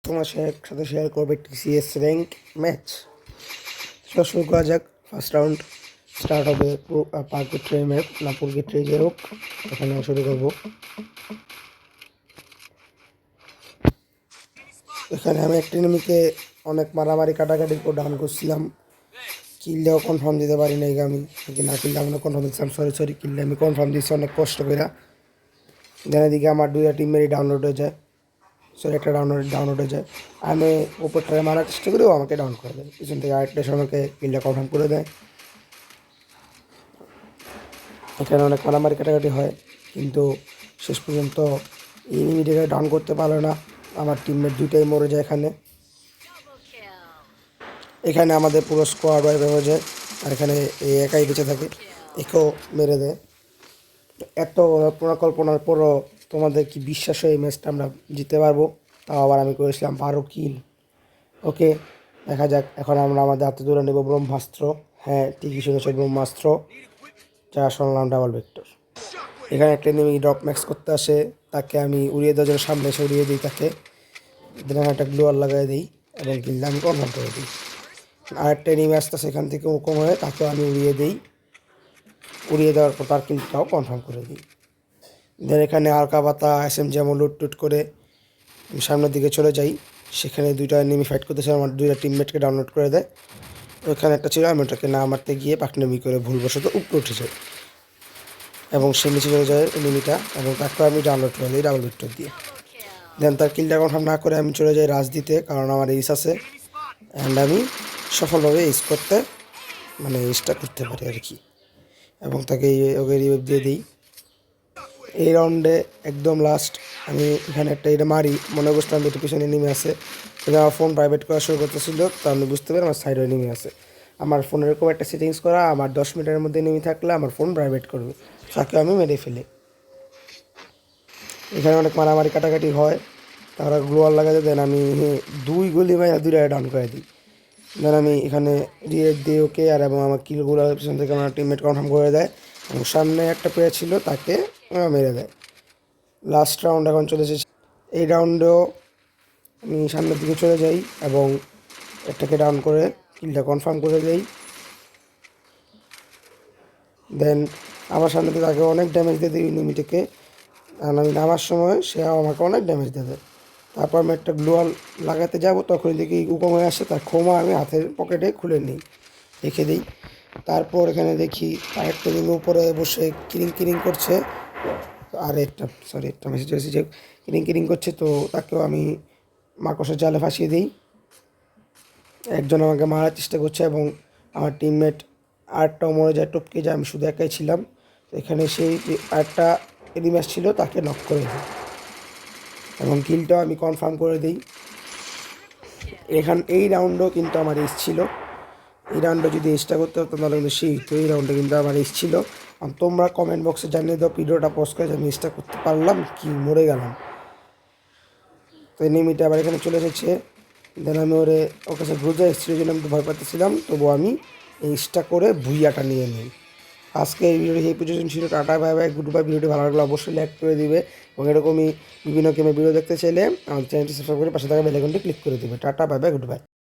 তোমার সাথে শেয়ার করবে টিসিএস র্যাঙ্ক ম্যাচ। শুরু করা যাক। ফার্স্ট রাউন্ড স্টার্ট হবে পার্কিট্রি ম্যাপ না পুরকিট্রি যে হোক, এখানে শুরু করব। এখানে আমি একটা এনিমিকে অনেক মারামারি কাটাকাটি করে ডাউন করছিলাম, কিললেও কনফার্ম দিতে পারি নাই আমি, না কিললে আমি কনফার্ম দিচ্ছিলাম, সরি কিললে আমি কনফার্ম দিচ্ছি অনেক কষ্ট করে। যেন দিকে আমার দুইটা টিমেরই ডাউনলোড হয়ে যায়, একটা ডাউনলোড হয়ে যায়। আমি উপরটায় মারার চেষ্টা করেও আমাকে ডাউন করে দেয়, পিছন থেকে আরেকটা এসে আমাকে কিলটা কনফার্ম করে দেয়। এখানে অনেক মারামারি কাটাকাটি হয়, কিন্তু শেষ পর্যন্ত এনিমিটাকে ডাউন করতে পারলো না। আমার টিমমেট দুইটাই মরে যায়। এখানে আমাদের পুরো স্কোয়াড ওয়াইপ হয়ে যায়, আর এখানে একাই বেঁচে থাকে, একেও মেরে দেয়। এত পরিকল্পনার পরও তোমাদের কি বিশ্বাস হয় এই ম্যাচটা আমরা জিততে পারবো? তাও আবার আমি করেছিলাম 12 কিল। ওকে, দেখা যাক। এখন আমরা আমাদের হাতে তুলে নেব ব্রহ্মাস্ত্র। হ্যাঁ, ঠিকই শুনেছো, ব্রহ্মাস্ত্র, যা শুনলাম ডাবল ভেক্টর। এখানে একটা এনিমি ড্রপ ম্যাক্স করতে আসে, তাকে আমি উড়িয়ে দেওয়ার জন্য সামনে এসে উড়িয়ে দিই তাকে, দেন একটা গ্লোয়ার লাগাই দিই এবং কিলটা আমি কনফার্ম করে দিই। আরেকটা এনিমি আসতে সেখান থেকে ওরকম হয়ে তাকেও আমি উড়িয়ে দিই, উড়িয়ে দেওয়ার পর তার কিলটাও কনফার্ম করে দিই। দেন এখানে হালকা পাতা এসএমজি যেমন লুট করে আমি সামনের দিকে চলে যাই। সেখানে দুইটা এনিমি ফাইট করতেছে, আমার দুইটা টিমমেটকে ডাউনলোড করে দেয়। ওইখানে একটা ছিল, আমি ওটাকে না মারতে গিয়ে পাকনামি করে ভুলবশত উপরে উঠে যাই এবং সে নিচে চলে যায় এনিমিটা, এবং তাকে আমি ডাউনলোড করে দিই ডাবল ভিক্টর দিয়ে। দেন তার কিলটা কনফার্ম না করে আমি চলে যাই রাজ দিতে, কারণ আমার এইস আছে অ্যান্ড আমি সফলভাবে এইস করতে এইসটা করতে পারি আর কি, এবং তাকে ওকে রিভাইভ দিয়ে দিই। এই রাউন্ডে একদম লাস্ট আমি এখানে একটা এটা মারি, মনে করছিলাম যেটা পিছনে নেমে আছে, কিন্তু আমার ফোন প্রাইভেট করা শুরু করতেছিল, তো আমি বুঝতে পারি আমার সাইডে নেমে আছে। আমার ফোনের এরকম একটা সেটিংস করা, আমার 10 মিনিটের মধ্যে নেমে থাকলে আমার ফোন প্রাইভেট করবে, তাকে আমি মেরে ফেলি। এখানে অনেক মারামারি কাটাকাটি হয়, তারা গ্লোয়াল লাগাতে দেন, আমি 2 গুলি মাইরা 2টা ডাউন করে দিই। দেন আমি এখানে রিয়েট দিয়ে ওকে, আর এবং আমার কিলগুলো পিছন থেকে আমার টিমমেট কনফার্ম করে দেয়, এবং সামনে একটা প্লেয়ার ছিল তাকে মেরে দেয়। লাস্ট রাউন্ড এখন চলে এসেছে। এই রাউন্ডেও আমি সামনের দিকে চলে যাই এবং একটাকে ডাউন করে কিলটা কনফার্ম করে দেই। দেন আমার সামনে থেকে তাকে অনেক ড্যামেজ দিয়ে দিই এনিমিটাকে, আর আমি নামার সময় সে আমাকে অনেক ড্যামেজ দেবে। তারপর আমি একটা গ্লোয়াল লাগাতে যাব, তখন দেখি উকম হয়ে আসে, তার খোমা আমি হাতের পকেটে খুলে নিই, রেখে দিই। তারপর এখানে দেখি আরেকটা এনিমি উপরে বসে কিরিং করছে, আর একটা মেসেজ হয়েছে যে কিরিং করছে, তো তাকেও আমি মাকড়সার জালে ফাঁসিয়ে দিই। একজন আমাকে মারার চেষ্টা করছে এবং আমার টিমমেট আরেকটাও মরে যায়, টপকে যায়, আমি শুধু একাই ছিলাম। তো এখানে সেই আরেকটা এনিমি ছিল, তাকে নক করে দিই এবং কিলটাও আমি কনফার্ম করে দিই। এই রাউন্ডও কিন্তু আমার এস ছিল। এই রাউন্ডে যদি এসটা করতে হতো তাহলে কিন্তু তো এই রাউন্ডে কিন্তু আমার এস ছিল। আর তোমরা কমেন্ট বক্সে জানিয়ে দাও ভিডিওটা পোস্ট করে যে আমি এসটা করতে পারলাম কি মরে গেলাম। তো এনিমিটা আবার এখানে চলে এসেছে, দেন আমি ওর কাছে বুঝে এসেছিল, জন্য আমি ভয় পাচ্ছিলাম, তবুও আমি এসটা করে ভুইয়াটা নিয়ে নিই। আজকে এই ভিডিওটি এই পর্যন্ত ছিল। Tata bye bye, good bye. ভিডিওটি ভালো লাগলে অবশ্যই লাইক করে দিবে, এবং এরকমই বিভিন্ন গেমের ভিডিও দেখতে চাইলে আমার চ্যানেলটি সাবস্ক্রাইব করে পাশে থাকা বেল আইকনটি ক্লিক করে দিবে। Tata bye bye, good bye.